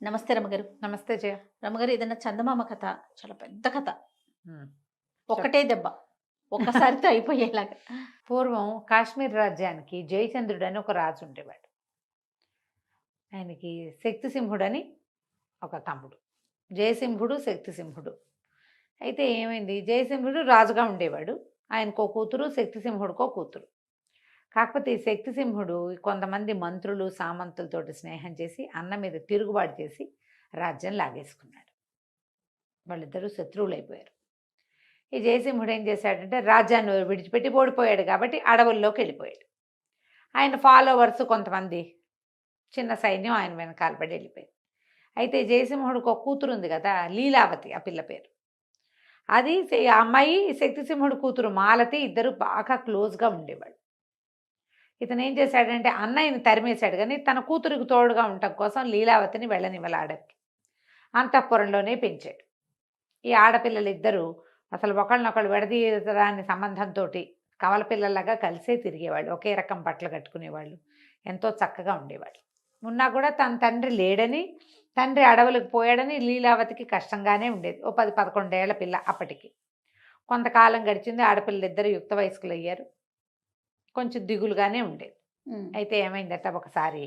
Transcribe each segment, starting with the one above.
నమస్తే రమగారు. నమస్తే జయ. రమగారు, ఏదైనా చందమామ కథ చాలా పెద్ద కథ. హ్మ్. ఒక్కటే దెబ్బ. ఒక్కసారితో అయిపోయేలాగా. పూర్వం కాశ్మీర్ రాజ్యానికి జయచంద్రుడు అని ఒక రాజు ఉండేవాడు. ఆయనకి శక్తిసింహుడని ఒక తమ్ముడు. జయసింహుడు, శక్తిసింహుడు. అయితే ఏమైంది, జయసింహుడు రాజుగా ఉండేవాడు. ఆయనకో కూతురు, శక్తిసింహుడికో కూతురు. కాకపోతే ఈ శక్తిసింహుడు కొంతమంది మంత్రులు, సామంతులతోటి స్నేహం చేసి అన్న మీద తిరుగుబాటు చేసి రాజ్యం లాగేసుకున్నాడు. వాళ్ళిద్దరూ శత్రువులైపోయారు. ఈ జయసింహుడు ఏం చేశాడంటే రాజ్యాన్ని విడిచిపెట్టి ఓడిపోయాడు కాబట్టి అడవుల్లోకి వెళ్ళిపోయాడు. ఆయన ఫాలోవర్స్ కొంతమంది చిన్న సైన్యం ఆయన వెనకాల పడి వెళ్ళిపోయింది. అయితే జయసింహుడికి ఒక కూతురు ఉంది కదా, లీలావతి, ఆ పిల్ల పేరు. అది ఆ అమ్మాయి శక్తిసింహుడి కూతురు మాలతి, ఇద్దరు బాగా క్లోజ్గా ఉండేవాడు. ఇతను ఏం చేశాడంటే అన్నయ్యని తరిమేశాడు, కానీ తన కూతురికి తోడుగా ఉండటం కోసం లీలావతిని వెళ్ళనివ్వాలి ఆడకి. అంతఃపురంలోనే పెంచాడు. ఈ ఆడపిల్లలిద్దరూ అసలు ఒకళ్ళనొకళ్ళు విడదీయరాని సంబంధంతో కవల పిల్లల్లాగా కలిసే తిరిగేవాళ్ళు. ఒకే రకం బట్టలు కట్టుకునేవాళ్ళు. ఎంతో చక్కగా ఉండేవాళ్ళు. ఉన్నా కూడా తన తండ్రి లేడని, తండ్రి అడవులకు పోయాడని లీలావతికి కష్టంగానే ఉండేది. ఓ 10-11 ఏళ్ల పిల్ల అప్పటికి. కొంతకాలం గడిచింది. ఆడపిల్లలిద్దరూ యుక్త వయస్కులు అయ్యారు. కొంచెం దిగులుగానే ఉండేది. అయితే ఏమైందట, ఒకసారి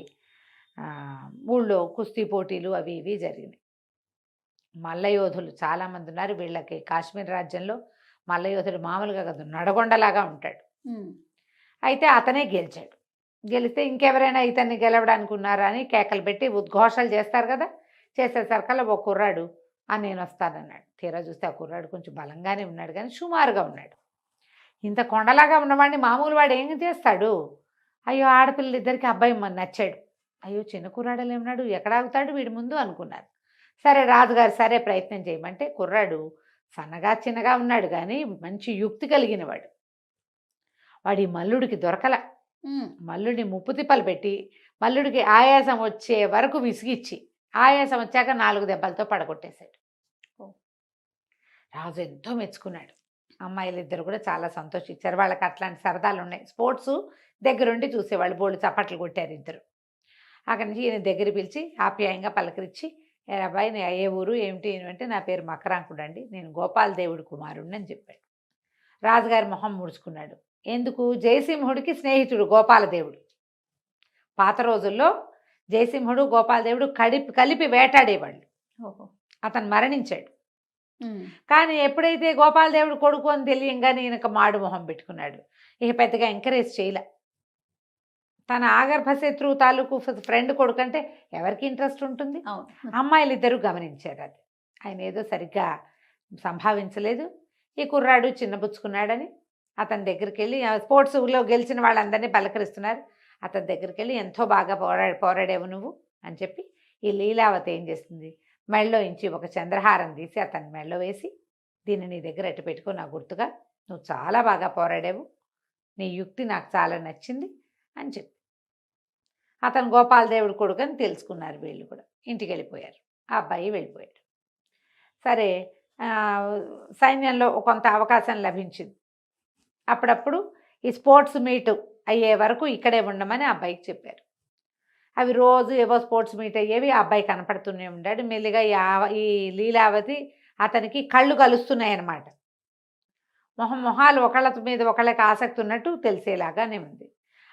ఊళ్ళో కుస్తీ పోటీలు అవి ఇవి జరిగినాయి. మల్లయోధులు చాలామంది ఉన్నారు. వీళ్ళకి కాశ్మీర్ రాజ్యంలో మల్లయోధుడు మామూలుగా కాదు, నడగొండలాగా ఉంటాడు. అయితే అతనే గెలిచాడు. గెలిస్తే ఇంకెవరైనా ఇతన్ని గెలవడానికి ఉన్నారా అని కేకలు పెట్టి ఉద్ఘోషాలు చేస్తారు కదా. చేసేసరికల్లా ఓ కుర్రాడు నేను వస్తానన్నాడు. తీరా చూస్తే ఆ కుర్రాడు కొంచెం బలంగానే ఉన్నాడు, కానీ సుమారుగా ఉన్నాడు. ఇంత కొండలాగా ఉన్నవాడిని మామూలు వాడు ఏం చేస్తాడు? అయ్యో, ఆడపిల్లలు ఇద్దరికి అబ్బాయి నచ్చాడు. అయ్యో, చిన్న కుర్రాడలే ఉన్నాడు, ఎక్కడ ఆగుతాడు వీడి ముందు అనుకున్నారు. సరే, రాజుగారు సరే ప్రయత్నం చేయమంటే కుర్రాడు సన్నగా చిన్నగా ఉన్నాడు, కానీ మంచి యుక్తి కలిగిన వాడు. వాడి మల్లుడికి దొరకల. మల్లుడిని ముప్పు తిప్పలు పెట్టి మల్లుడికి ఆయాసం వచ్చే వరకు విసిగిచ్చి ఆయాసం వచ్చాక 4 దెబ్బలతో పడగొట్టేశాడు. రాజు ఎంతో మెచ్చుకున్నాడు. అమ్మాయిలు ఇద్దరు కూడా చాలా సంతోషించారు. వాళ్ళకి అట్లాంటి సరదాలు ఉన్నాయి. స్పోర్ట్స్ దగ్గరుండి చూసేవాళ్ళు. బోళ్ళు చప్పట్లు కొట్టారు ఇద్దరు. అక్కడి నుంచి ఈయన దగ్గర పిలిచి ఆప్యాయంగా పలకరించి, ఏ అబ్బాయి నీ ఏ ఊరు ఏమిటి అంటే, నా పేరు మకరాంకుడు అండి, నేను గోపాల దేవుడి కుమారుడిని అని చెప్పాడు. రాజుగారి మొహం ముడుచుకున్నాడు. ఎందుకు? జయసింహుడికి స్నేహితుడు గోపాలదేవుడు. పాత రోజుల్లో జయసింహుడు గోపాలదేవుడు కలిపి వేటాడేవాళ్ళు. అతను మరణించాడు. కానీ ఎప్పుడైతే గోపాలదేవుడు కొడుకు అని తెలియంగానే ఈయనక మాడు మొహం పెట్టుకున్నాడు. ఇక పెద్దగా ఎంకరేజ్ చేయలే. తన ఆగర్భ శత్రువు తాలూకు ఫ్రెండ్ కొడుకు అంటే ఎవరికి ఇంట్రెస్ట్ ఉంటుంది? అమ్మాయిలు ఇద్దరు గమనించారు అది. ఆయన ఏదో సరిగ్గా సంభావించలేదు. ఈ కుర్రాడు చిన్నబుచ్చుకున్నాడని అతని దగ్గరికి వెళ్ళి, స్పోర్ట్స్లో గెలిచిన వాళ్ళందరినీ పలకరిస్తున్నారు. అతని దగ్గరికి వెళ్ళి, ఎంతో బాగా పోరాడేవు నువ్వు అని చెప్పి ఈ లీలావతి ఏం చేస్తుంది, మెళ్ళో ఇంచి ఒక చంద్రహారం తీసి అతని మెళ్ళో వేసి, దీన్ని నీ దగ్గర ఎట్టు పెట్టుకో, నా గుర్తుగా, నువ్వు చాలా బాగా పోరాడావు, నీ యుక్తి నాకు చాలా నచ్చింది అని చెప్పి అతను గోపాలదేవుడు కొడుకు అని తెలుసుకున్నారు. వీళ్ళు కూడా ఇంటికి వెళ్ళిపోయారు. ఆ అబ్బాయి వెళ్ళిపోయాడు. సరే, సైన్యంలో కొంత అవకాశం లభించింది. అప్పుడప్పుడు ఈ స్పోర్ట్స్ మీట్ అయ్యే వరకు ఇక్కడే ఉండమని ఆ అబ్బాయికి చెప్పారు. అవి రోజు ఏవో స్పోర్ట్స్ మీట్ అయ్యేవి. ఆ అబ్బాయి కనపడుతూనే ఉన్నాడు. మెల్లిగా ఈ లీలావతి అతనికి కళ్ళు కలుస్తున్నాయన్నమాట. మొహాలు ఒకళ్ళ మీద ఒకళ్ళకి ఆసక్తి ఉన్నట్టు తెలిసేలాగానే ఉంది.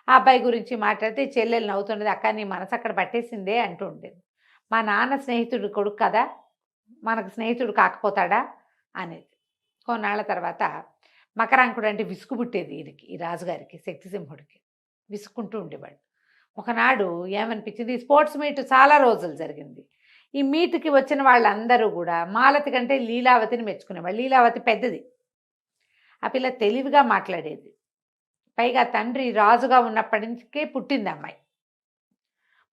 ఆ అబ్బాయి గురించి మాట్లాడితే చెల్లెలు నవ్వుతున్నది. అక్క, నీ మనసు అక్కడ పట్టేసిందే అంటూ ఉండేది. మా నాన్న స్నేహితుడు కొడుకు కదా, మనకు స్నేహితుడు కాకపోతాడా అనేది. కొన్నాళ్ళ తర్వాత మకరాంకుడు అంటే విసుగు పుట్టేది ఈయనకి, ఈ రాజుగారికి, శక్తిసింహుడికి. విసుక్కుంటూ ఉండేవాడు. ఒకనాడు ఏమనిపించింది, స్పోర్ట్స్ మీట్ చాలా రోజులు జరిగింది. ఈ మీట్కి వచ్చిన వాళ్ళందరూ కూడా మాలతి కంటే లీలావతిని మెచ్చుకునేవాళ్ళు. లీలావతి పెద్దది. ఆ పిల్ల తెలివిగా మాట్లాడేది. పైగా తండ్రి రాజుగా ఉన్నప్పటి నుంచే పుట్టింది అమ్మాయి.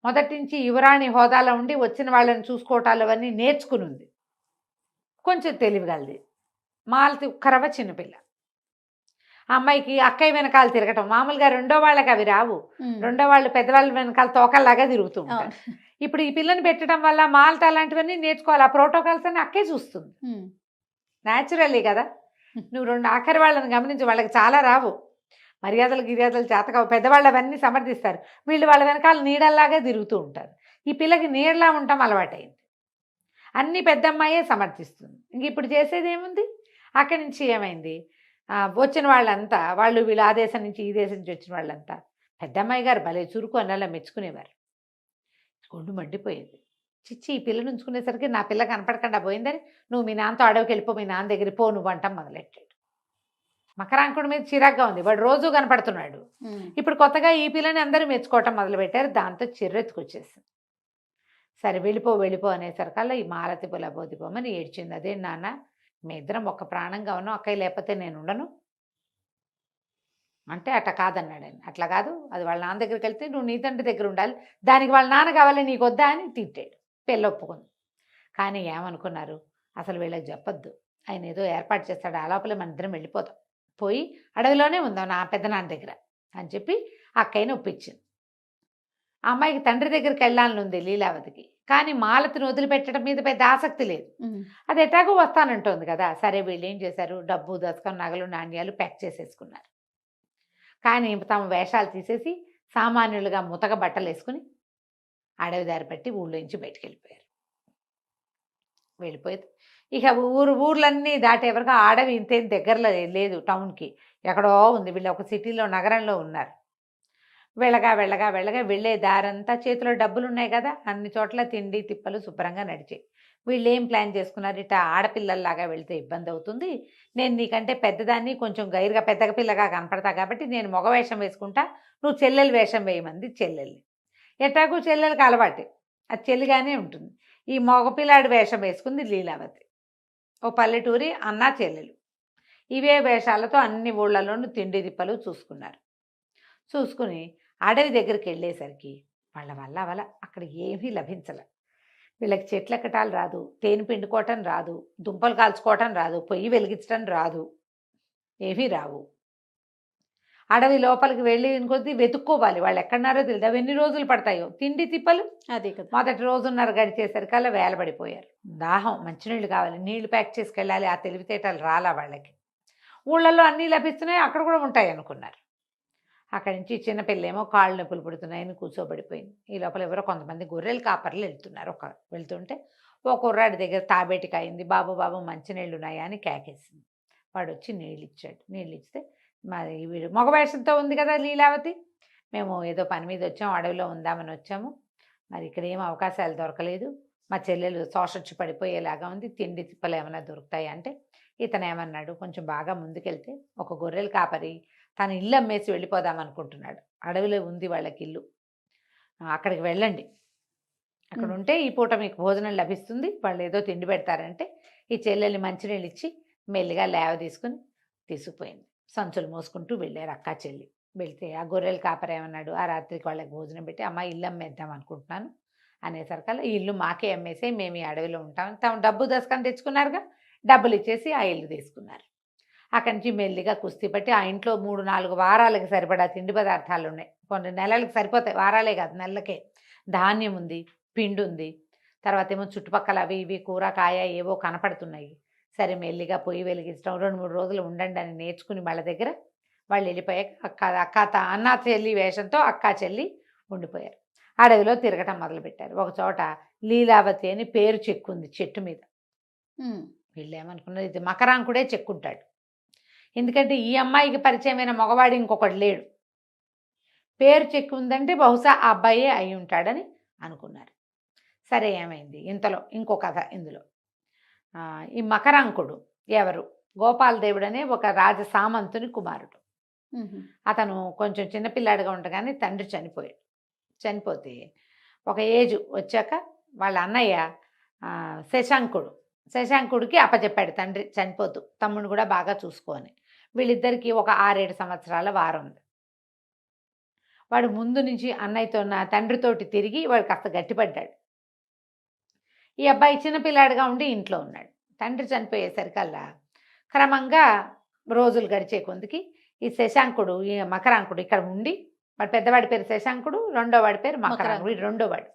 మొదటి నుంచి యువరాణి హోదాలో ఉండి వచ్చిన వాళ్ళని చూసుకోవటాలు అవన్నీ నేర్చుకుని ఉంది. కొంచెం తెలివిగలది. మాలతి ఉక్కరవ చిన్నపిల్ల. ఆ అమ్మాయికి అక్కయ్య వెనకాల తిరగటం మామూలుగా రెండో వాళ్ళకి అవి రావు. రెండో వాళ్ళు పెద్దవాళ్ళ వెనకాల తోకల్లాగా తిరుగుతూ ఉంటారు. ఇప్పుడు ఈ పిల్లని పెట్టడం వల్ల మాలత అలాంటివన్నీ నేర్చుకోవాలి. ఆ ప్రోటోకాల్స్ అన్ని అక్కే చూస్తుంది. న్యాచురల్లీ కదా. నువ్వు ఆఖరి వాళ్ళని గమనించి, వాళ్ళకి చాలా రావు. మర్యాదలు గిర్యాదలు చేతకావు. పెద్దవాళ్ళు అవన్నీ సమర్థిస్తారు. వీళ్ళు వాళ్ళ వెనకాల నీడల్లాగా తిరుగుతూ ఉంటారు. ఈ పిల్లకి నీడలా ఉండటం అలవాటైంది. అన్ని పెద్దమ్మాయే సమర్థిస్తుంది. ఇంక ఇప్పుడు చేసేది ఏముంది? అక్కడి నుంచి ఏమైంది, వచ్చిన వాళ్ళంతా వాళ్ళు వీళ్ళ ఆ దేశం నుంచి ఈ దేశం నుంచి వచ్చిన వాళ్ళంతా పెద్దమ్మాయి గారు భలే చురుకు అన్నలా మెచ్చుకునేవారు. ఒళ్ళు మండిపోయేది. చిచ్చి ఈ పిల్లని ఉంచుకునేసరికి నా పిల్ల కనపడకుండా పోయిందని, నువ్వు మీ నాన్నతో అడవికి వెళ్ళిపో, మీ నాన్న దగ్గర పో నువ్వు అంటాం మొదలెట్టాడు. మకరాంకుడి మీద చిరాగ్గా ఉంది, వాడు రోజు కనపడుతున్నాడు. ఇప్పుడు కొత్తగా ఈ పిల్లని అందరూ మెచ్చుకోవటం మొదలుపెట్టారు. దాంతో చిర్రెత్తుకొచ్చేసింది. సరే వెళ్ళిపో వెళ్ళిపో అనేసరికల్లా ఈ మాలతి పొలబోదిపోమని ఏడ్చింది. అదే నాన్న, మీ ఇద్దరం ఒక్క ప్రాణంగా ఉన్నాం, అక్కయ్య లేకపోతే నేను ఉండను అంటే అట్లా కాదన్నాడు ఆయన. అట్లా కాదు, అది వాళ్ళ నాన్న దగ్గరికి వెళ్తే నువ్వు నీ తండ్రి దగ్గర ఉండాలి, దానికి వాళ్ళ నాన్న కావాలి నీకు వద్దా అని తిట్టాడు. పెళ్ళి ఒప్పుకుంది. కానీ ఏమనుకున్నారు, అసలు వీళ్ళకి చెప్పొద్దు, ఆయన ఏదో ఏర్పాటు చేస్తాడు, ఆ లోపలే మన ఇద్దరం వెళ్ళిపోతాం, పోయి అడవిలోనే ఉందాం నా పెద్దనాన్న దగ్గర అని చెప్పి అక్కయ్యని ఒప్పించింది. ఆ అమ్మాయికి తండ్రి దగ్గరికి వెళ్ళాలని ఉంది లీలావతికి, కానీ మాలతిని వదిలిపెట్టడం మీద పెద్ద ఆసక్తి లేదు. అది ఎట్లాగో వస్తానంటోంది కదా. సరే వీళ్ళు ఏం చేశారు, డబ్బు దశకం నగలు నాణ్యాలు ప్యాక్ చేసేసుకున్నారు. కానీ తమ వేషాలు తీసేసి సామాన్యులుగా ముతక బట్టలు వేసుకుని అడవి దారి పట్టి ఊళ్ళోంచి బయటికి వెళ్ళిపోయారు. వెళ్ళిపోయేది ఇక ఊర్లన్నీ దాటేవరకు అడవి ఇంతేం దగ్గరలో లేదు, టౌన్కి ఎక్కడో ఉంది. వీళ్ళు ఒక సిటీలో నగరంలో ఉన్నారు. వెళ్ళగా వెళ్ళగా వెళ్ళగా వెళ్ళే దారంతా చేతిలో డబ్బులు ఉన్నాయి కదా, అన్ని చోట్ల తిండి తిప్పలు శుభ్రంగా నడిచాయి. వీళ్ళు ఏం ప్లాన్ చేసుకున్నారు, ఇట్లా ఆడపిల్లల్లాగా వెళ్తే ఇబ్బంది అవుతుంది, నేను నీకంటే పెద్దదాన్ని, కొంచెం గైరుగా పెద్దగా పిల్లగా కనపడతా కాబట్టి నేను మగ వేషం వేసుకుంటా, నువ్వు చెల్లెలు వేషం వేయమంది చెల్లెల్ని. ఎట్లాగూ చెల్లెలకి అలవాటే, అది చెల్లిగానే ఉంటుంది. ఈ మగపిల్లాడి వేషం వేసుకుంది లీలావతి. ఓ పల్లెటూరి అన్న చెల్లెలు ఇవే వేషాలతో అన్ని ఊళ్ళలోనూ తిండి తిప్పలు చూసుకున్నారు. చూసుకుని అడవి దగ్గరికి వెళ్ళేసరికి వాళ్ళ వల్ల అక్కడ ఏమీ లభించలే. వీళ్ళకి చెట్లు ఎక్కటాలు రాదు, తేనె పిండుకోవటం రాదు, దుంపలు కాల్చుకోవటం రాదు, పొయ్యి వెలిగించడం రాదు, ఏమీ రావు. అడవి లోపలికి వెళ్ళి కొద్దీ వెతుక్కోవాలి, వాళ్ళు ఎక్కడున్నారో తెలియదు. అవి ఎన్ని రోజులు పడతాయో తిండి తిప్పలు. అదే కదా. మొదటి రోజున్నర గడిచేసరికల్లా వేలబడిపోయారు. దాహం, మంచినీళ్ళు కావాలి, నీళ్లు ప్యాక్ చేసుకెళ్ళాలి, ఆ తెలివితేటలు రాలా వాళ్ళకి. ఊళ్ళల్లో అన్నీ లభిస్తున్నాయి, అక్కడ కూడా ఉంటాయి అనుకున్నారు. అక్కడి నుంచి చిన్నపిల్లేమో కాళ్ళు నొప్పులు పుడుతున్నాయని కూర్చోబడిపోయింది. ఈ లోపల ఎవరో కొంతమంది గొర్రెలు కాపర్లు వెళ్తున్నారు. వెళ్తుంటే ఓ కుర్రాడి దగ్గర తాబేటికి అయింది. బాబు బాబు మంచినీళ్ళు ఉన్నాయా అని కేకేసింది. వాడు వచ్చి నీళ్ళు ఇచ్చాడు. నీళ్ళు ఇస్తే మరి వీడు మగవేషంతో ఉంది కదా లీలావతి, మేము ఏదో పని మీద వచ్చాము, అడవిలో ఉందామని వచ్చాము, మరి ఇక్కడ ఏం అవకాశాలు దొరకలేదు, మా చెల్లెలు శోషొచ్చి పడిపోయేలాగా ఉంది, తిండి తిప్పలు ఏమైనా దొరుకుతాయి అంటే ఇతను ఏమన్నాడు, కొంచెం బాగా ముందుకెళ్తే ఒక గొర్రెలు కాపరి తను ఇల్లు అమ్మేసి వెళ్ళిపోదాం అనుకుంటున్నాడు. అడవిలో ఉంది వాళ్ళకి ఇల్లు, అక్కడికి వెళ్ళండి, అక్కడ ఉంటే ఈ పూట మీకు భోజనం లభిస్తుంది, వాళ్ళు ఏదో తిండి పెడతారంటే ఈ చెల్లెల్ని మంచినీళ్ళు ఇచ్చి మెల్లిగా లేవ తీసుకుపోయింది. సంచులు మోసుకుంటూ వెళ్ళారు అక్కా చెల్లి. వెళ్తే ఆ గొర్రెలు కాపరి ఏమన్నాడు, ఆ రాత్రికి వాళ్ళకి భోజనం పెట్టి అమ్మ ఇల్లు అమ్మేద్దాం అనుకుంటున్నాను అనేసరికల్లా ఈ ఇల్లు మాకే అమ్మేసే, మేము ఈ అడవిలో ఉంటామని తమ డబ్బు దశకం తెచ్చుకున్నారుగా, డబ్బులు ఇచ్చేసి ఆ ఇల్లు తీసుకున్నారు. అక్కడి నుంచి మెల్లిగా కుస్తీ పట్టి ఆ ఇంట్లో 3-4 వారాలకు సరిపడా తిండి పదార్థాలు ఉన్నాయి. కొన్ని నెలలకు సరిపోతాయి, వారాలే కాదు నెలలకే. ధాన్యం ఉంది, పిండి ఉంది, తర్వాత ఏమో చుట్టుపక్కల అవి ఇవి కూర కాయ ఏవో కనపడుతున్నాయి. సరే మెల్లిగా పొయ్యి వెలిగించడం, 2-3 రోజులు ఉండండి అని నేర్చుకుని వాళ్ళ దగ్గర వాళ్ళు వెళ్ళిపోయాక అన్న చెల్లి వేషంతో అక్కా చెల్లి ఉండిపోయారు. అడవిలో తిరగటం మొదలుపెట్టారు. ఒక చోట లీలావతి అని పేరు చెక్కుంది చెట్టు మీద. వీళ్ళు ఏమనుకున్నారు, ఇది మకరాంకుడే చెక్కుంటాడు, ఎందుకంటే ఈ అమ్మాయికి పరిచయమైన మగవాడు ఇంకొకటి లేడు, పేరు చెక్కు ఉందంటే బహుశా ఆ అబ్బాయే అయి ఉంటాడని అనుకున్నారు. సరే ఏమైంది, ఇంతలో ఇంకో కథ ఇందులో. ఈ మకరాంకుడు ఎవరు, గోపాలదేవుడు అనే ఒక రాజ సామంతుని కుమారుడు. అతను కొంచెం చిన్నపిల్లాడిగా ఉండగానే తండ్రి చనిపోతే ఒక ఏజ్ వచ్చాక వాళ్ళ అన్నయ్య శశాంకుడికి అప్పచెప్పాడు తండ్రి చనిపోతూ, తమ్ముడు కూడా బాగా చూసుకోని. వీళ్ళిద్దరికీ ఒక 6-7 సంవత్సరాల వారం ఉంది. వాడు ముందు నుంచి అన్నయ్యతో తండ్రితోటి తిరిగి వాడు కాస్త గట్టిపడ్డాడు. ఈ అబ్బాయి చిన్నపిల్లాడిగా ఉండి ఇంట్లో ఉన్నాడు. తండ్రి చనిపోయేసరికల్లా క్రమంగా రోజులు గడిచే కొందికి ఈ శశాంకుడు, ఈ మకరాంకుడు ఇక్కడ ఉండి, వాడు పెద్దవాడి పేరు శశాంకుడు, రెండోవాడి పేరు మకరాంకుడు, వీడు రెండోవాడు.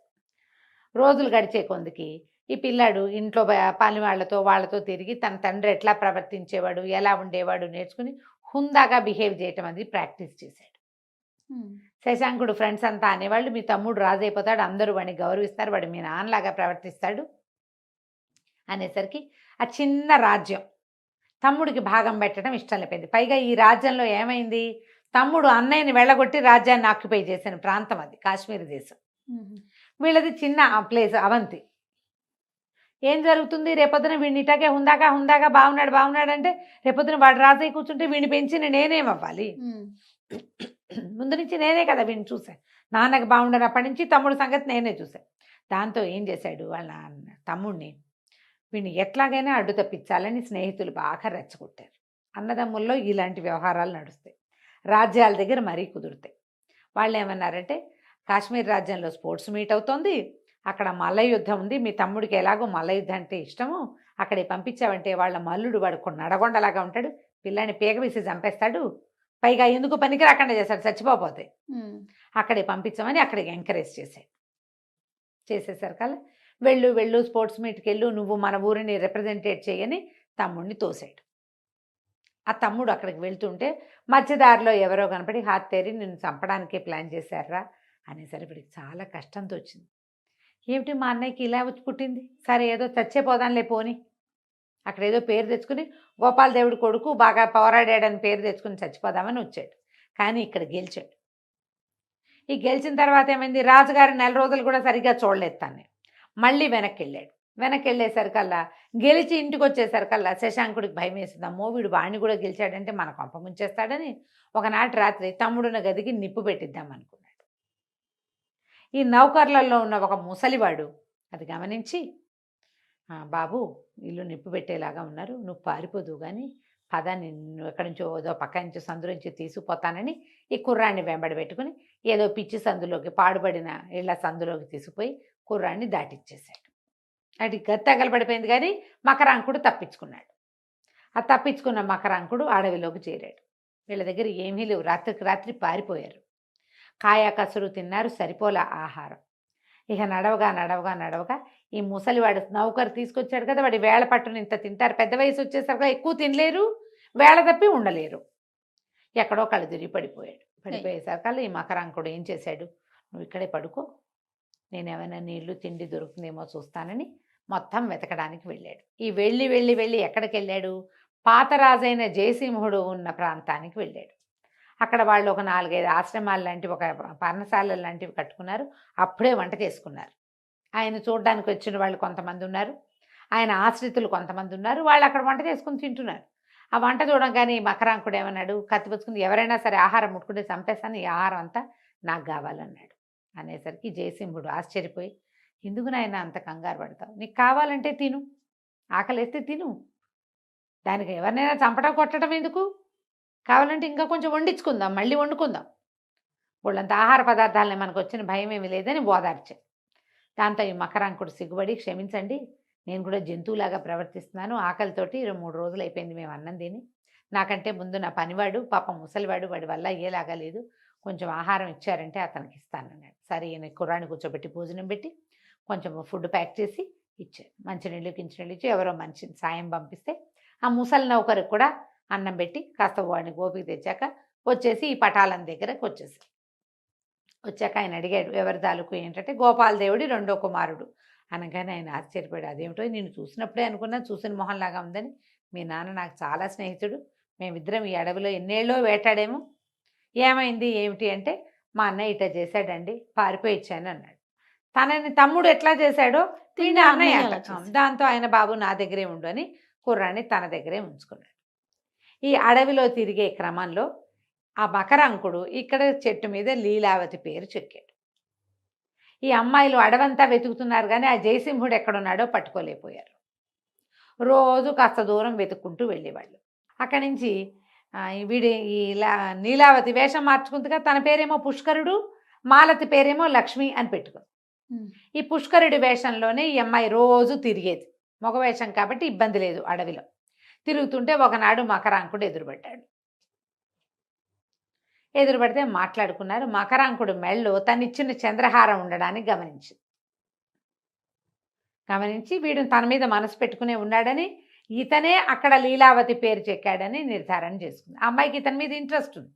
రోజులు గడిచే కొందికి ఈ పిల్లాడు ఇంట్లో పని వాళ్ళతో తిరిగి తన తండ్రి ఎట్లా ప్రవర్తించేవాడు, ఎలా ఉండేవాడు నేర్చుకుని హుందాగా బిహేవ్ చేయటం అది ప్రాక్టీస్ చేశాడు. శశాంకుడు ఫ్రెండ్స్ అంతా అనేవాళ్ళు, మీ తమ్ముడు రాజు అయిపోతాడు, అందరూ వాడిని గౌరవిస్తారు, వాడు మీ నాన్నలాగా ప్రవర్తిస్తాడు, అనేసరికి ఆ చిన్న రాజ్యం తమ్ముడికి భాగం పెట్టడం ఇష్టం లేకపోయింది. పైగా ఈ రాజ్యంలో ఏమైంది, తమ్ముడు అన్నయ్యని వెళ్ళగొట్టి రాజ్యాన్ని ఆక్యుపై చేసిన ప్రాంతం అది కాశ్మీర్ దేశం. వీళ్ళది చిన్న ప్లేస్ అవంతి. ఏం జరుగుతుంది, రేపొద్దున వీడిని ఇటాకే హుందాగా బాగున్నాడు అంటే రేపొద్దున వాడు రాజయ్య కూర్చుంటే వీడిని పెంచిన నేనేమవ్వాలి? ముందు నుంచి నేనే కదా వీడిని చూశాను. నాన్నకి బాగుండనప్పటి నుంచి తమ్ముడు సంగతి నేనే చూశాను. దాంతో ఏం చేశాడు, వాళ్ళ తమ్ముడిని వీడిని ఎట్లాగైనా అడ్డు తప్పించాలని స్నేహితులు బాగా రెచ్చగొట్టారు. అన్నదమ్ముల్లో ఇలాంటి వ్యవహారాలు నడుస్తాయి, రాజ్యాల దగ్గర మరీ కుదురుతాయి. వాళ్ళు ఏమన్నారంటే, కాశ్మీర్ రాజ్యంలో స్పోర్ట్స్ మీట్ అవుతోంది, అక్కడ మల్ల యుద్ధం ఉంది, మీ తమ్ముడికి ఎలాగో మల్ల యుద్ధం అంటే ఇష్టము, అక్కడికి పంపించావంటే వాళ్ళ మల్లుడు వాడు నడగొండలాగా ఉంటాడు, పిల్లాన్ని పీక వేసి చంపేస్తాడు, పైగా ఎందుకు పనికి రాకుండా చేస్తాడు, చచ్చిపోతే అక్కడికి పంపించామని అక్కడికి ఎంకరేజ్ చేసేసరికల్లా వెళ్ళు స్పోర్ట్స్ మీట్కి వెళ్ళు, నువ్వు మన ఊరిని రిప్రజెంటేట్ చేయని తమ్ముడిని తోసాడు. ఆ తమ్ముడు అక్కడికి వెళ్తుంటే మధ్యదారిలో ఎవరో కనపడి హాత్తేరి నిన్ను చంపడానికే ప్లాన్ చేశారా అనేసరికి వీడికి చాలా కష్టంతో వచ్చింది. ఏమిటి మా అన్నయ్యకి ఇలా వచ్చి పుట్టింది, సరే ఏదో చచ్చేపోదాంలే పోని, అక్కడ ఏదో పేరు తెచ్చుకుని గోపాల్ దేవుడి కొడుకు బాగా పోరాడాడని పేరు తెచ్చుకుని చచ్చిపోదామని వచ్చాడు. కానీ ఇక్కడ గెలిచాడు. ఈ గెలిచిన తర్వాత ఏమైంది, రాజుగారి 4 రోజులు కూడా సరిగ్గా చూడలేదు తాను. మళ్ళీ వెనక్కి వెళ్ళేసరికల్లా గెలిచి ఇంటికి వచ్చేసరికల్లా శశాంకుడికి భయం వేసింది. అమ్మో వీడు వాడిని కూడా గెలిచాడంటే మన కొంప ముంచేస్తాడని ఒకనాటి రాత్రి తమ్ముడున్న గదికి నిప్పు పెట్టిద్దాం అనుకున్నాడు. ఈ నౌకర్లలో ఉన్న ఒక ముసలివాడు అది గమనించి, బాబు ఇల్లు నిప్పు పెట్టేలాగా ఉన్నారు, నువ్వు పారిపోదు కానీ పద, నిన్ను ఎక్కడి నుంచో ఏదో పక్క నుంచి సందు నుంచి తీసుకుపోతానని ఈ కుర్రాన్ని వెంబడి పెట్టుకుని ఏదో పిచ్చి సందులోకి, పాడుబడిన ఇళ్ల సందులోకి తీసుకుపోయి కుర్రాన్ని దాటిచ్చేశాడు. అది తగలబడిపోయింది కానీ మకరాంకుడు తప్పించుకున్నాడు. ఆ తప్పించుకున్న మకరాంకుడు అడవిలోకి చేరాడు. వీళ్ళ దగ్గర ఏమీ లేవు, రాత్రికి రాత్రి పారిపోయారు. కాయా కసురు తిన్నారు, సరిపోలా ఆహారం. ఇక నడవగా ఈ ముసలివాడు నౌకరు తీసుకొచ్చాడు కదా, వాడి వేళ పట్టును ఇంత తింటారు, పెద్ద వయసు వచ్చేసరికి ఎక్కువ తినలేరు, వేళ తప్పి ఉండలేరు. ఎక్కడో కళ్ళు తిరిగి పడిపోయేసరికల్లా ఈ మకరాంకుడు ఏం చేశాడు, నువ్వు ఇక్కడే పడుకో, నేను ఏమైనా నీళ్లు తిండి దొరుకుతుందేమో చూస్తానని మొత్తం వెతకడానికి వెళ్ళాడు. ఈ వెళ్ళి ఎక్కడికి వెళ్ళాడు, పాతరాజైన జయసింహుడు ఉన్న ప్రాంతానికి వెళ్ళాడు. అక్కడ వాళ్ళు ఒక 4-5 ఆశ్రమాలు లాంటివి, ఒక పర్ణశాలలు లాంటివి కట్టుకున్నారు. అప్పుడే వంట చేసుకున్నారు. ఆయన చూడడానికి వచ్చిన వాళ్ళు కొంతమంది ఉన్నారు, ఆయన ఆశ్రితులు కొంతమంది ఉన్నారు. వాళ్ళు అక్కడ వంట చేసుకుని తింటున్నారు. ఆ వంట చూడంగానే మకరాంకుడు ఏమన్నాడు, కత్తి పుచ్చుకుని ఎవరైనా సరే ఆహారం ముట్టుకుంటే చంపేస్తాను, ఈ ఆహారం అంతా నాకు కావాలన్నాడు. అనేసరికి జయసింహుడు ఆశ్చర్యపోయి, ఎందుకు నాయన అంత కంగారు పడతావు, నీకు కావాలంటే తిను, ఆకలిస్తే తిను, దానికి ఎవరినైనా చంపడం కొట్టడం ఎందుకు, కావాలంటే ఇంకా కొంచెం వండించుకుందాం, మళ్ళీ వండుకుందాం, వాళ్ళంత ఆహార పదార్థాలని మనకు వచ్చిన భయం ఏమీ లేదని ఓదార్చాడు. దాంతో ఈ మకరాంకుడు సిగ్గుపడి, క్షమించండి, నేను కూడా జంతువులాగా ప్రవర్తిస్తున్నాను, ఆకలితోటి 3 రోజులు అయిపోయింది మేము అన్నం తిని, నాకంటే ముందు నా పనివాడు పాపం ముసలివాడు, వాడి వల్ల అయ్యేలాగా లేదు, కొంచెం ఆహారం ఇచ్చారంటే అతనికి ఇస్తానన్నాడు. సరే ఈయన కుర్రాన్ని కూర్చోబెట్టి భోజనం పెట్టి కొంచెం ఫుడ్ ప్యాక్ చేసి ఇచ్చారు. మంచినీళ్ళు ఇచ్చి ఎవరో మనిషి సాయం పంపిస్తే ఆ ముసలి నౌకరికి కూడా అన్నం పెట్టి కాస్త వాడిని గోపికి తెచ్చాక వచ్చేసి ఈ పటాలం దగ్గరకు వచ్చాక ఆయన అడిగాడు, ఎవరి తాలూకు ఏంటంటే గోపాల్ దేవుడి 2వ కుమారుడు అనగానే ఆయన ఆశ్చర్యపోయాడు. అదేమిటో నేను చూసినప్పుడే అనుకున్నా, చూసిన మొహంలాగా ఉందని, మీ నాన్న నాకు చాలా స్నేహితుడు, మేమిద్దరం ఈ అడవిలో ఎన్నేళ్ళో వేటాడేమో, ఏమైంది ఏమిటి అంటే మా అన్నయ్య ఇట్లా చేశాడండి, పారిపోయి ఇచ్చాను అన్నాడు. తనని తమ్ముడు ఎట్లా చేశాడో తిండి అన్నయ్య. దాంతో ఆయన బాబు నా దగ్గరే ఉండు అని కుర్రాన్ని తన దగ్గరే ఉంచుకున్నాడు. ఈ అడవిలో తిరిగే క్రమంలో ఆ మకరాంకుడు ఇక్కడ చెట్టు మీద లీలావతి పేరు చెక్కాడు. ఈ అమ్మాయిలు అడవంతా వెతుకుతున్నారు కానీ ఆ జయసింహుడు ఎక్కడున్నాడో పట్టుకోలేకపోయారు. రోజు కాస్త దూరం వెతుక్కుంటూ వెళ్ళేవాళ్ళు. అక్కడి నుంచి వీడి నీలావతి వేషం మార్చుకుందిగా, తన పేరేమో పుష్కరుడు, మాలతి పేరేమో లక్ష్మి అని పెట్టుకుంది. ఈ పుష్కరుడి వేషంలోనే ఈ అమ్మాయి రోజు తిరిగేది, మగ వేషం కాబట్టి ఇబ్బంది లేదు. అడవిలో తిరుగుతుంటే ఒకనాడు మకరాంకుడు ఎదురుపడితే మాట్లాడుకున్నారు. మకరాంకుడు మెళ్ళో తనిచ్చిన చంద్రహారం ఉండడానికి గమనించి వీడు తన మీద మనసు పెట్టుకునే ఉన్నాడని, ఇతనే అక్కడ లీలావతి పేరు చెక్కాడని నిర్ధారణ చేసుకుంది. ఆ అమ్మాయికి ఇతని మీద ఇంట్రెస్ట్ ఉంది.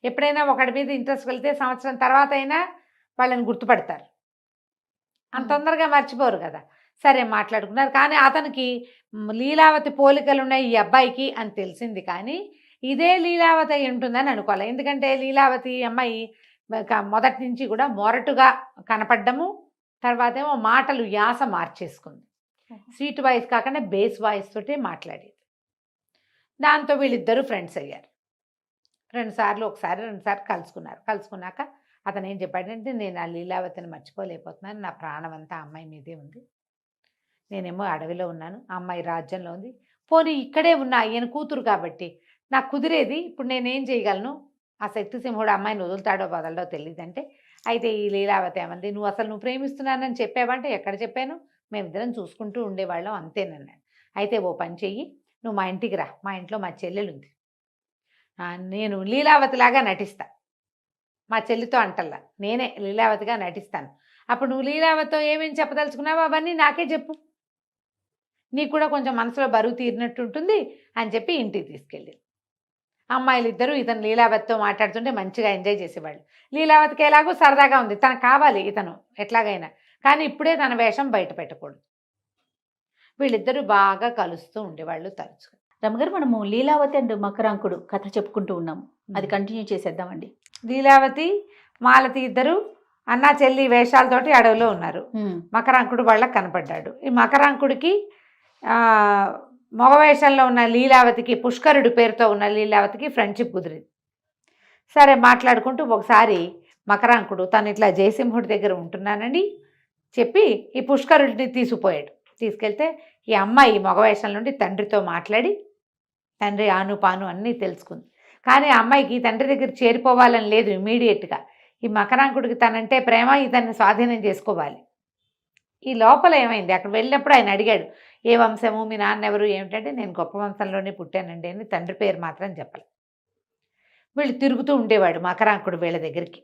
ఎప్పుడైనా ఒకటి మీద ఇంట్రెస్ట్ వెళ్తే సంవత్సరం తర్వాత అయినా వాళ్ళని గుర్తుపడతారు, అంత తొందరగా మర్చిపోరు కదా. సరే మాట్లాడుకున్నారు. కానీ అతనికి లీలావతి పోలికలు ఉన్నాయి ఈ అబ్బాయికి అని తెలిసింది. కానీ ఇదే లీలావతి అయి ఉంటుందని అనుకోవాలి. ఎందుకంటే లీలావతి అమ్మాయి మొదటి నుంచి కూడా మొరటుగా కనపడ్డము, తర్వాత ఏమో మాటలు యాస మార్చేసుకుంది. స్వీట్ వాయిస్ కాకుండా బేస్ వాయిస్ తోటే మాట్లాడేది. దాంతో వీళ్ళిద్దరూ ఫ్రెండ్స్ అయ్యారు. 2 సార్లు ఒకసారి 2 సార్లు కలుసుకున్నారు. కలుసుకున్నాక అతను ఏం చెప్పాడంటే, నేను ఆ లీలావతిని మర్చిపోలేకపోతున్నాను, నా ప్రాణం అంతా అమ్మాయి మీదే ఉంది, నేనేమో అడవిలో ఉన్నాను, ఆ అమ్మాయి రాజ్యంలో ఉంది, పోనీ ఇక్కడే ఉన్నా ఈయన కూతురు కాబట్టి నాకు కుదిరేది, ఇప్పుడు నేనేం చేయగలను, ఆ శక్తిసింహుడు అమ్మాయిని వదులుతాడో వదలడో తెలియదంటే, అయితే ఈ లీలావతి ఏమంది, నువ్వు ప్రేమిస్తున్నానని చెప్పావంటే, ఎక్కడ చెప్పాను, మేమిద్దరం చూసుకుంటూ ఉండేవాళ్ళం అంతేనన్నాడు. అయితే ఓ పని చెయ్యి, నువ్వు మా ఇంటికి రా, మా ఇంట్లో మా చెల్లెలు ఉంది, నేను లీలావతిలాగా నటిస్తా, మా చెల్లితో అంటల్లా నేనే లీలావతిగా నటిస్తాను, అప్పుడు నువ్వు లీలావతితో ఏమేమి చెప్పదలుచుకున్నావో అవన్నీ నాకే చెప్పు, నీకు కూడా కొంచెం మనసులో బరువు తీరినట్టు ఉంటుంది అని చెప్పి ఇంటికి తీసుకెళ్ళింది. అమ్మాయిలు ఇద్దరు ఇతను లీలావతితో మాట్లాడుతుంటే మంచిగా ఎంజాయ్ చేసేవాళ్ళు. లీలావతికి ఎలాగో సరదాగా ఉంది, తనకు కావాలి ఇతను ఎట్లాగైనా, కానీ ఇప్పుడే తన వేషం బయట పెట్టకూడదు. వీళ్ళిద్దరూ బాగా కలుస్తూ ఉండేవాళ్ళు తరచుగా. రమగారు, మనము లీలావతి అండ్ మకరాంకుడు కథ చెప్పుకుంటూ ఉన్నాము, అది కంటిన్యూ చేసేద్దామండి. లీలావతి మాలతి ఇద్దరు అన్నా చెల్లి వేషాలతోటి అడవిలో ఉన్నారు. మకరాంకుడు వాళ్ళకి కనపడ్డాడు. ఈ మకరాంకుడికి మగ వేషంలో ఉన్న లీలావతికి, పుష్కరుడి పేరుతో ఉన్న లీలావతికి ఫ్రెండ్షిప్ కుదిరింది. సరే మాట్లాడుకుంటూ ఒకసారి మకరాంకుడు తను ఇట్లా జయసింహుడి దగ్గర ఉంటున్నానని చెప్పి ఈ పుష్కరుడిని తీసుకుపోయాడు. తీసుకెళ్తే ఈ అమ్మాయి మగ వేషం నుండి తండ్రితో మాట్లాడి తండ్రి ఆను పాను అన్నీ తెలుసుకుంది. కానీ ఆ అమ్మాయికి తండ్రి దగ్గర చేరిపోవాలని లేదు ఇమీడియట్గా. ఈ మకరాంకుడికి తనంటే ప్రేమ, ఇతన్ని స్వాధీనం చేసుకోవాలి. ఈ లోపల ఏమైంది, అక్కడ వెళ్ళినప్పుడు ఆయన అడిగాడు, ఏ వంశము, మీ నాన్న ఎవరు, ఏమిటంటే నేను గొప్ప వంశంలోనే పుట్టానండి అని, తండ్రి పేరు మాత్రం చెప్పాలి. వీళ్ళు తిరుగుతూ ఉండేవాడు మకరాంకుడు వీళ్ళ దగ్గరికి.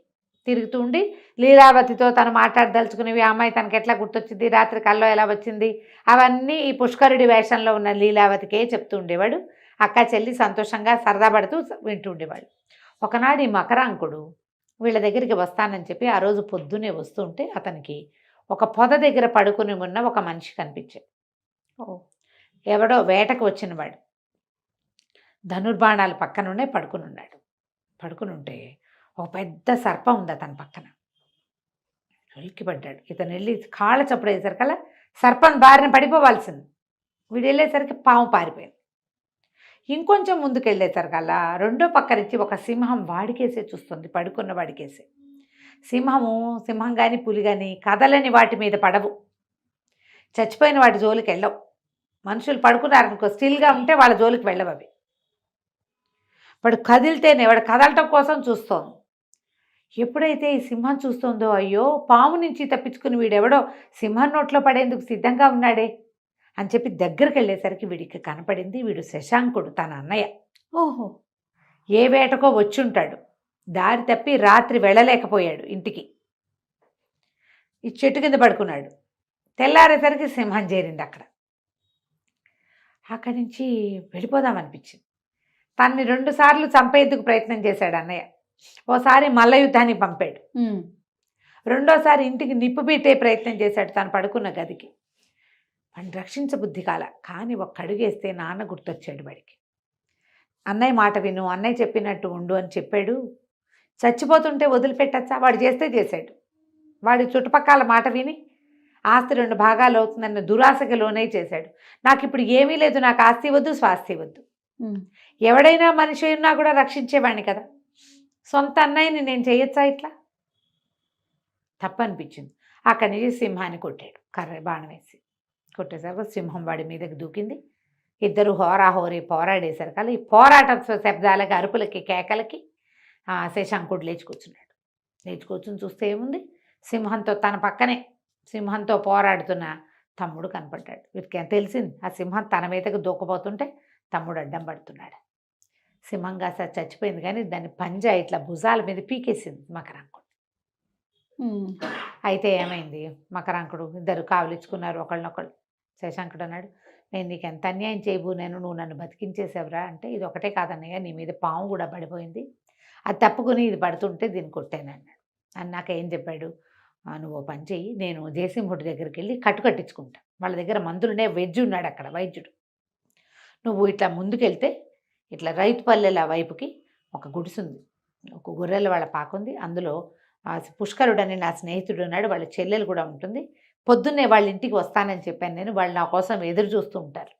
తిరుగుతూ ఉండి లీలావతితో తను మాట్లాడదలుచుకునేవి, ఆ అమ్మాయి తనకు ఎట్లా గుర్తొచ్చింది, రాత్రి కల్లో ఎలా వచ్చింది, అవన్నీ ఈ పుష్కరుడి వేషంలో ఉన్న లీలావతికే చెప్తూ ఉండేవాడు. అక్క చెల్లి సంతోషంగా సరదా పడుతూ వింటూ ఉండేవాడు. ఒకనాడు ఈ మకరాంకుడు వీళ్ళ దగ్గరికి వస్తానని చెప్పి ఆ రోజు పొద్దునే వస్తూ ఉంటే అతనికి ఒక పొద దగ్గర పడుకుని ఉన్న ఒక మనిషి కనిపించాడు. ఎవడో వేటకు వచ్చినవాడు, ధనుర్బాణాలు పక్కనుండే పడుకుని ఉన్నాడు. పడుకుని ఉంటే ఒక పెద్ద సర్పం ఉంది అతని పక్కన. ఉలిక్కిపడ్డాడు. ఇతను వెళ్ళి కాళ్ళ చప్పుడు వేసరికల్లా సర్పం బారిన పడిపోవాల్సింది. వీడు వెళ్ళేసరికి పాము పారిపోయింది. ఇంకొంచెం ముందుకు వెళ్ళేసరికల్లా రెండో పక్క నుంచి ఒక సింహం వాడికేసే చూస్తుంది, పడుకున్న వాడికేసే. సింహం కానీ పులి కానీ కదలని వాటి మీద పడవు, చచ్చిపోయిన వాటి జోలికి వెళ్ళవు. మనుషులు పడుకున్నారనుకో, స్టిల్గా ఉంటే వాళ్ళ జోలికి వెళ్ళవు అవి. వాడు కదిలితేనే, వాడు కదలటం కోసం చూస్తోంది. ఎప్పుడైతే ఈ సింహం చూస్తుందో, అయ్యో పాము నుంచి తప్పించుకుని వీడెవడో సింహం నోట్లో పడేందుకు సిద్ధంగా ఉన్నాడే అని చెప్పి దగ్గరికి వెళ్ళేసరికి వీడికి కనపడింది, వీడు శశాంకుడు, తన అన్నయ్య. ఓహో, ఏ వేటకో వచ్చుంటాడు, దారి తప్పి రాత్రి వెళ్ళలేకపోయాడు ఇంటికి, ఈ చెట్టు కింద పడుకున్నాడు. తెల్లారేసరికి సింహం చేరింది అక్కడ. అక్కడి నుంచి వెళ్ళిపోదామనిపించింది. తన్ని 2 సార్లు చంపేందుకు ప్రయత్నం చేశాడు అన్నయ్య. ఓసారి మల్ల యుద్ధానికి పంపాడు, రెండోసారి ఇంటికి నిప్పు పెట్టే ప్రయత్నం చేశాడు తను పడుకున్న గదికి. వాడిని రక్షించబుద్ధి కాల. కానీ ఒక్క అడుగేస్తే నాన్న గుర్తొచ్చాడు వాడికి. అన్నయ్య మాట విను, అన్నయ్య చెప్పినట్టు ఉండు అని చెప్పాడు. చచ్చిపోతుంటే వదిలిపెట్టచ్చా, వాడు చేస్తే చేశాడు. వాడి చుట్టుపక్కల మాట విని ఆస్తి 2 భాగాలు అవుతుందన్న దురాశకి లోనే చేశాడు. నాకు ఇప్పుడు ఏమీ లేదు, నాకు ఆస్తి వద్దు, స్వాస్తి వద్దు. ఎవడైనా మనిషి ఉన్నా కూడా రక్షించేవాడిని కదా, సొంత అన్నయ్యని నేను చేయొచ్చా ఇట్లా? తప్పనిపించింది. అక్కడి నుంచి సింహాన్ని కొట్టాడు, కర్ర బాణం వేసి. కొట్టేసరికి సింహం వాడి మీదకి దూకింది. ఇద్దరు హోరాహోరీ పోరాడేశారు. కానీ ఈ పోరాట శబ్దాలకి, అరుపులకి, కేకలకి శశాంకుడు లేచి కూర్చున్నాడు. లేచి కూర్చుని చూస్తే ఏముంది, సింహంతో తన పక్కనే సింహంతో పోరాడుతున్న తమ్ముడు కనపడ్డాడు. వీటికి తెలిసింది ఆ సింహం తన మీదకి దూకపోతుంటే తమ్ముడు అడ్డం పడుతున్నాడు. సింహం కాస్త చచ్చిపోయింది, కానీ దాన్ని పంజా ఇట్లా భుజాల మీద పీకేసింది మకరాంకుడు. అయితే ఏమైంది, మకరాంకుడు ఇద్దరు కావలించుకున్నారు ఒకళ్ళనొకళ్ళు. శశాంకుడు అన్నాడు, నేను నీకు ఎంత అన్యాయం చేయబోనాను, నువ్వు నన్ను బతికించేసావురా అంటే, ఇది ఒకటే కాదన్నయ్య, నీ మీద పాము కూడా పడిపోయింది, అది తప్పుకుని ఇది పడుతుంటే దీన్ని కొట్టాను అన్నాడు. అన్నాక ఏం చెప్పాడు, నువ్వు ఓ పని చెయ్యి, నేను జయసింహుడి దగ్గరికి వెళ్ళి కట్టు కట్టించుకుంటా, వాళ్ళ దగ్గర మందులునే వెజ్ ఉన్నాడు అక్కడ వైద్యుడు. నువ్వు ఇట్లా ముందుకెళ్తే ఇట్లా రైతుపల్లెల వైపుకి ఒక గుడిసుంది, ఒక గొర్రెల వాళ్ళ పాకుంది, అందులో పుష్కరుడని నా స్నేహితుడు ఉన్నాడు, వాళ్ళ చెల్లెలు కూడా ఉంటుంది. పొద్దున్నే వాళ్ళ ఇంటికి వస్తానని చెప్పాను నేను, వాళ్ళు నా కోసం ఎదురు చూస్తూ ఉంటారు.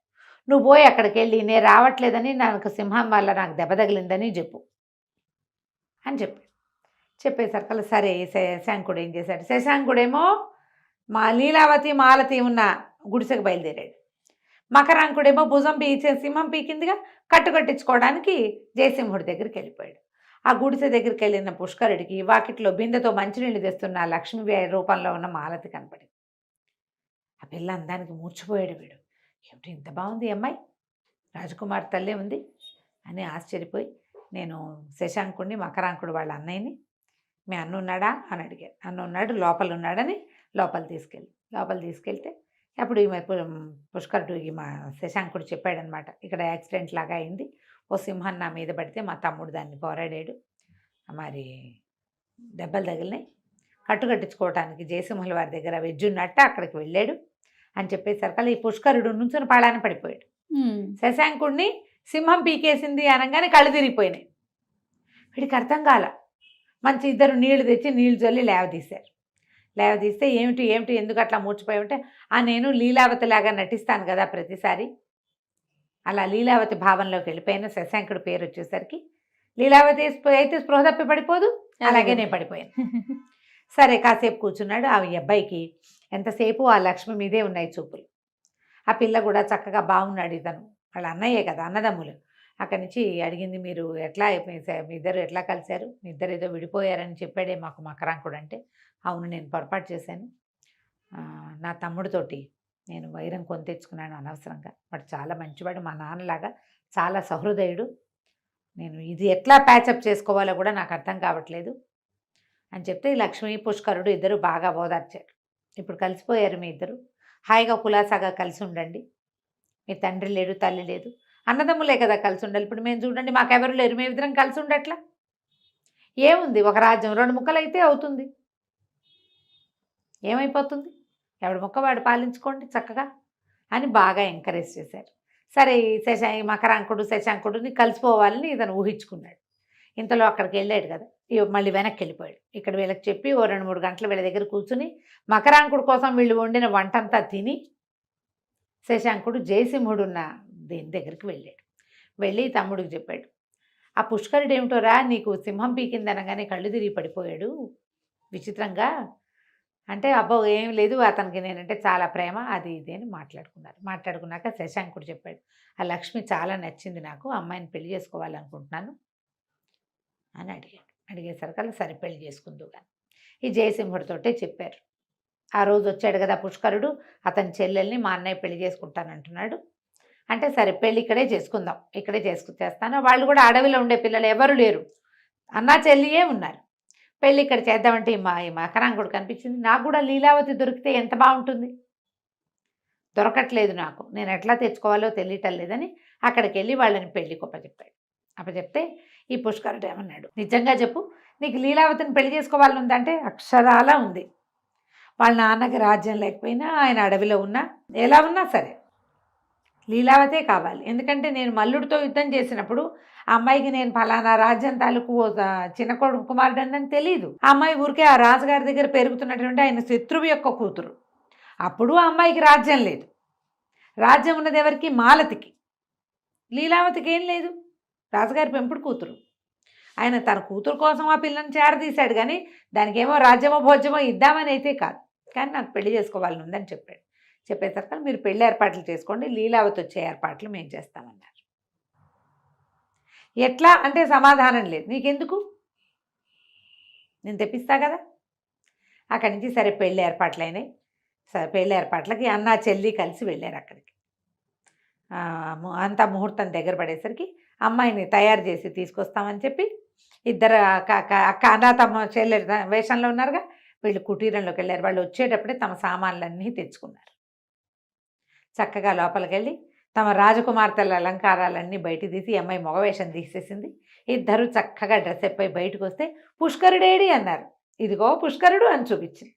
నువ్వు పోయి అక్కడికి వెళ్ళి నేను రావట్లేదని, నాకు సింహం వల్ల నాకు దెబ్బ తగిలిందని చెప్పు అని చెప్పేసరికల్లా సరే శశాంకుడు ఏం చేశాడు, శశాంకుడేమో మా లీలావతి మాలతి ఉన్న గుడిసెకు బయలుదేరాడు. మకరాంకుడేమో భుజం సింహం పీకిందిగా, కట్టించుకోవడానికి జయసింహుడి దగ్గరికి వెళ్ళిపోయాడు. ఆ గుడిసె దగ్గరికి వెళ్ళిన పుష్కరుడికి వాకిట్లో బిందెతో మంచినీళ్ళు తెస్తున్న లక్ష్మీబాయి రూపంలో ఉన్న మాలతి కనపడింది. ఆ పిల్ల అందానికి మూర్చిపోయాడు వీడు. ఏమిటి ఇంత బాగుంది అమ్మాయి, రాజకుమార్ తల్లే ఉంది అని ఆశ్చర్యపోయి, నేను శశాంకుడిని, మకరాంకుడు వాళ్ళ అన్నయ్యని, మీ అన్న ఉన్నాడా అని అడిగారు. అన్న ఉన్నాడు, లోపల ఉన్నాడని లోపల తీసుకెళ్తే అప్పుడు ఈమె పుష్కరుడు మా శశాంకుడు చెప్పాడనమాట, ఇక్కడ యాక్సిడెంట్ లాగా అయింది, ఓ సింహం నా మీద పడితే మా తమ్ముడు దాన్ని పోరాడాడు, మరి దెబ్బలు తగిలినాయి, కట్టించుకోవటానికి జయసింహుల వారి దగ్గర వెజ్జున్నట్ట అక్కడికి వెళ్ళాడు అని చెప్పేసరికల్లా ఈ పుష్కరుడు నుంచుని పాళాన పడిపోయాడు. శశాంకుడిని సింహం పీకేసింది అనగానే కళ్ళు తిరిగిపోయినాయి. వీడికి అర్థం కాల. మంచి ఇద్దరు నీళ్లు తెచ్చి నీళ్లు చల్లి లేవదీస్తే ఏమిటి ఎందుకు అట్లా మూర్చిపోయి ఉంటే, నేను లీలావతి లాగా నటిస్తాను కదా ప్రతిసారి, అలా లీలావతి భావంలోకి వెళ్ళిపోయిన శశాంకుడి పేరు వచ్చేసరికి లీలావతి అయితే స్పృహ తప్పి పడిపోదు, అలాగే నేను పడిపోయాను. సరే కాసేపు కూర్చున్నాడు. ఆ అబ్బాయికి ఎంతసేపు ఆ లక్ష్మి మీదే ఉన్నాయి చూపులు. ఆ పిల్ల కూడా చక్కగా బాగున్నాడు, ఇతను వాళ్ళ అన్నయ్యే కదా, అన్నదమ్ములు. అక్కడి నుంచి అడిగింది, మీరు ఎట్లా మీ ఇద్దరు ఎట్లా కలిశారు, మీ ఇద్దరు ఏదో విడిపోయారని చెప్పాడే మాకు మకరాంకుడు అంటే, అవును నేను పొరపాటు చేశాను, నా తమ్ముడితోటి నేను వైరం కొని తెచ్చుకున్నాను అనవసరంగా, వాడు చాలా మంచివాడు, మా నాన్నలాగా చాలా సహృదయుడు, నేను ఇది ఎట్లా ప్యాచప్ చేసుకోవాలో కూడా నాకు అర్థం కావట్లేదు అని చెప్తే, లక్ష్మి పుష్కరుడు ఇద్దరు బాగా ఓదార్చారు. ఇప్పుడు కలిసిపోయారు మీ ఇద్దరు, హాయిగా కులాసాగా కలిసి ఉండండి, మీ తండ్రి లేడు తల్లి లేదు, అన్నదమ్ములే కదా కలిసి ఉండాలి. ఇప్పుడు మేము చూడండి మాకెవరు లేరు, మేము ఇద్దరం కలిసి ఉండట్లా, ఏముంది ఒక రాజ్యం 2 ముక్కలు అయితే అవుతుంది, ఏమైపోతుంది, ఎవడి ముక్క వాడు పాలించుకోండి చక్కగా అని బాగా ఎంకరేజ్ చేశారు. సరే ఈ మకరాంకుడు శశాంకుడిని కలిసిపోవాలని ఇతను ఊహించుకున్నాడు. ఇంతలో అక్కడికి వెళ్ళాడు కదా, మళ్ళీ వెనక్కి వెళ్ళిపోయాడు. ఇక్కడ వీళ్ళకి చెప్పి ఓ 2-3 గంటలు వీళ్ళ దగ్గర కూర్చుని మకరాంకుడు కోసం వీళ్ళు వండిన వంటంతా తిని శశాంకుడు జయసింహుడున్న దీని దగ్గరికి వెళ్ళి తమ్ముడికి చెప్పాడు, ఆ పుష్కరుడు ఏమిటోరా నీకు సింహం పీకింది అనగానే కళ్ళు తిరిగి పడిపోయాడు విచిత్రంగా అంటే, అబ్బో ఏం లేదు, అతనికి నేనంటే చాలా ప్రేమ, అది ఇది అని మాట్లాడుకున్నాక శశాంకుడు చెప్పాడు, ఆ లక్ష్మి చాలా నచ్చింది నాకు, అమ్మాయిని పెళ్లి చేసుకోవాలనుకుంటున్నాను అని అడిగేసరికల్లా సరే పెళ్లి చేసుకుందు కానీ ఈ జయసింహుడితోటే చెప్పారు. ఆ రోజు వచ్చాడు కదా పుష్కరుడు, అతని చెల్లెల్ని మా అన్నయ్య పెళ్లి చేసుకుంటానంటున్నాడు అంటే, సరే పెళ్ళి ఇక్కడే చేసుకుందాం, ఇక్కడే చేస్తాను, వాళ్ళు కూడా అడవిలో ఉండే పిల్లలు ఎవరు లేరు, అన్నా చెల్లియే ఉన్నారు, పెళ్ళి ఇక్కడ చేద్దామంటే ఈ మకరాంకుడు కనిపించింది, నాకు కూడా లీలావతి దొరికితే ఎంత బాగుంటుంది, దొరకట్లేదు నాకు, నేను ఎట్లా తెచ్చుకోవాలో తెలియటం లేదని అక్కడికి వెళ్ళి వాళ్ళని పెళ్లి అప్పచెప్తే ఈ పుష్కరుడు ఏమన్నాడు, నిజంగా చెప్పు నీకు లీలావతిని పెళ్లి చేసుకోవాలని ఉందంటే అక్షరాలా ఉంది, వాళ్ళ నాన్నకి రాజ్యం లేకపోయినా ఆయన అడవిలో ఉన్నా ఎలా ఉన్నా సరే లీలావతే కావాలి, ఎందుకంటే నేను మల్లుడితో యుద్ధం చేసినప్పుడు ఆ అమ్మాయికి నేను ఫలానా రాజ్యం తాలూకు చిన్న కుమారుడు అని తెలియదు, ఆ అమ్మాయి ఊరికే ఆ రాజుగారి దగ్గర పెరుగుతున్నటువంటి ఆయన శత్రువు యొక్క కూతురు, అప్పుడు ఆ అమ్మాయికి రాజ్యం లేదు, రాజ్యం ఉన్నది ఎవరికి, మాలతికి, లీలావతికి ఏం లేదు, రాజుగారి పెంపుడు కూతురు, ఆయన తన కూతురు కోసం ఆ పిల్లని చేరదీశాడు కానీ దానికేమో రాజ్యమో భోజ్యమో ఇద్దామని అయితే కాదు, కానీ నాకు పెళ్లి చేసుకోవాలని ఉందని చెప్పేసరికి మీరు పెళ్లి ఏర్పాట్లు చేసుకోండి, లీలావతి వచ్చే ఏర్పాట్లు మేము చేస్తామన్నారు. ఎట్లా అంటే సమాధానం లేదు, నీకెందుకు నేను తెప్పిస్తా కదా. అక్కడి నుంచి సరే పెళ్లి ఏర్పాట్లయినాయి. సరే పెళ్లి ఏర్పాట్లకి అన్న చెల్లి కలిసి వెళ్ళారు అక్కడికి. అంతా ముహూర్తం దగ్గర పడేసరికి అమ్మాయిని తయారు చేసి తీసుకొస్తామని చెప్పి ఇద్దరు అక్క అన్న తమ చెల్లె వేషంలో ఉన్నారుగా, వీళ్ళు కుటీరంలోకి వెళ్ళారు. వాళ్ళు వచ్చేటప్పుడే తమ సామాన్లన్నీ తెచ్చుకున్నారు. చక్కగా లోపలికి వెళ్ళి తమ రాజకుమార్తెల అలంకారాలన్నీ బయట తీసి అమ్మాయి మగవేషం తీసేసింది. ఇద్దరు చక్కగా డ్రెస్ అయిపోయి బయటకు వస్తే పుష్కరుడేడి అన్నారు. ఇదిగో పుష్కరుడు అని చూపించింది.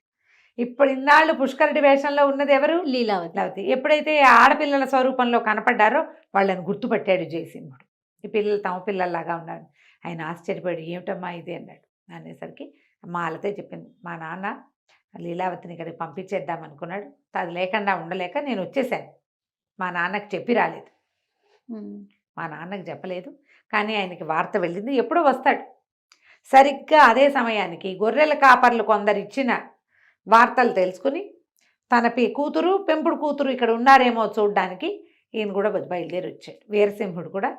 ఇప్పుడు ఇన్నాళ్ళు పుష్కరుడి వేషంలో ఉన్నది ఎవరు? లీలావతి. లీలావతి. ఎప్పుడైతే ఆడపిల్లల స్వరూపంలో కనపడ్డారో వాళ్ళని గుర్తుపట్టాడు జయసింహుడు. ఈ పిల్లలు తమ పిల్లల్లాగా ఉన్నారు. ఆయన ఆశ్చర్యపోయాడు, ఏమిటమ్మా ఇది అన్నాడు. అనేసరికి మాలతే చెప్పింది, మా నాన్న లీలావతిని ఇక్కడికి పంపించేద్దాం అనుకున్నాడు, అది లేకుండా ఉండలేక నేను వచ్చేసాను. మా నాన్నకి చెప్పి రాలేదు, మా నాన్నకి చెప్పలేదు, కానీ ఆయనకి వార్త వెళ్ళింది, ఎప్పుడో వస్తాడు. సరిగ్గా అదే సమయానికి గొర్రెల కాపర్లు కొందరు ఇచ్చిన వార్తలు తెలుసుకుని తన కూతురు పెంపుడు కూతురు ఇక్కడ ఉన్నారేమో చూడడానికి ఈయన కూడా బయలుదేరి వచ్చాడు. వీరసింహుడు కూడా,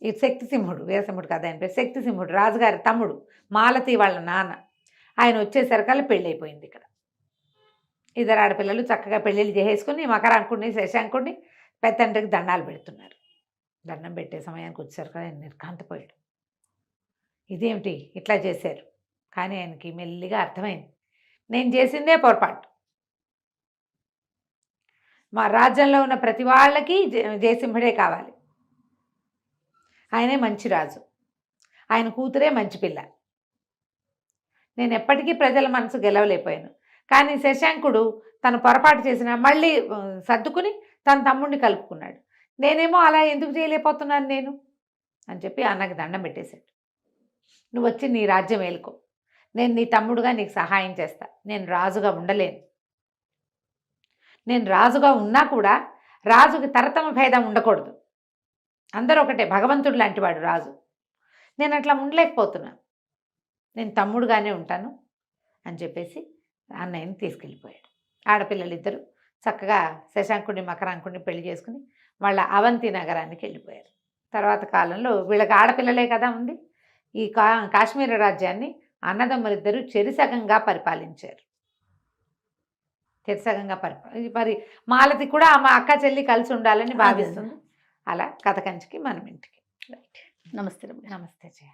ఈ శక్తిసింహుడు, వీరసింహుడు కదా ఆయన పేరు, శక్తిసింహుడు రాజుగారి తమ్ముడు, మాలతి వాళ్ళ నాన్న. ఆయన వచ్చేసరికల్లా పెళ్ళి అయిపోయింది. ఇక్కడ ఇద్దరు ఆడపిల్లలు చక్కగా పెళ్ళిళ్ళు చేసేసుకుని మకరాంకుడిని శశాంకుడిని పెద్దండ్రికి దండాలు పెడుతున్నారు. దండం పెట్టే సమయానికి వచ్చేసరికి ఆయన నిర్ఘాంతపోయాడు. ఇదేమిటి ఇట్లా చేశారు? కానీ ఆయనకి మెల్లిగా అర్థమైంది, నేను చేసిందే పొరపాటు. మా రాజ్యంలో ఉన్న ప్రతి వాళ్ళకి జయసింహుడే కావాలి. ఆయనే మంచి రాజు, ఆయన కూతురే మంచి పిల్ల. నేను ఎప్పటికీ ప్రజల మనసు గెలవలేకపోయాను. కానీ శశాంకుడు తను పొరపాటు చేసిన మళ్ళీ సర్దుకుని తన తమ్ముడిని కలుపుకున్నాడు. నేనేమో అలా ఎందుకు చేయలేకపోతున్నాను నేను అని చెప్పి అన్నకి దండం పెట్టేశాడు. నువ్వు వచ్చి నీ రాజ్యం ఏలుకో, నేను నీ తమ్ముడుగా నీకు సహాయం చేస్తా. నేను రాజుగా ఉండలేను. నేను రాజుగా ఉన్నా కూడా రాజుకి తరతమ భేదం ఉండకూడదు. అందరూ ఒకటే, భగవంతుడు లాంటివాడు రాజు. నేను అట్లా ఉండలేకపోతున్నా, నేను తమ్ముడుగానే ఉంటాను అని చెప్పేసి అన్నయ్యని తీసుకెళ్ళిపోయాడు. ఆడపిల్లలిద్దరూ చక్కగా శశాంకుడిని మకరాంకుడిని పెళ్లి చేసుకుని వాళ్ళ అవంతి నగరానికి వెళ్ళిపోయారు. తర్వాత కాలంలో వీళ్ళకి ఆడపిల్లలే కదా ఉంది. ఈ కాశ్మీర రాజ్యాన్ని అన్నదమ్ములిద్దరూ చెరిసగంగా పరిపాలించారు. చెరిసగంగా మరి మాలతి కూడా ఆమె అక్క చెల్లి కలిసి ఉండాలని భావిస్తుంది. అలా కథ కంచికి మనం ఇంటికి. నమస్తే. నమస్తే జయ.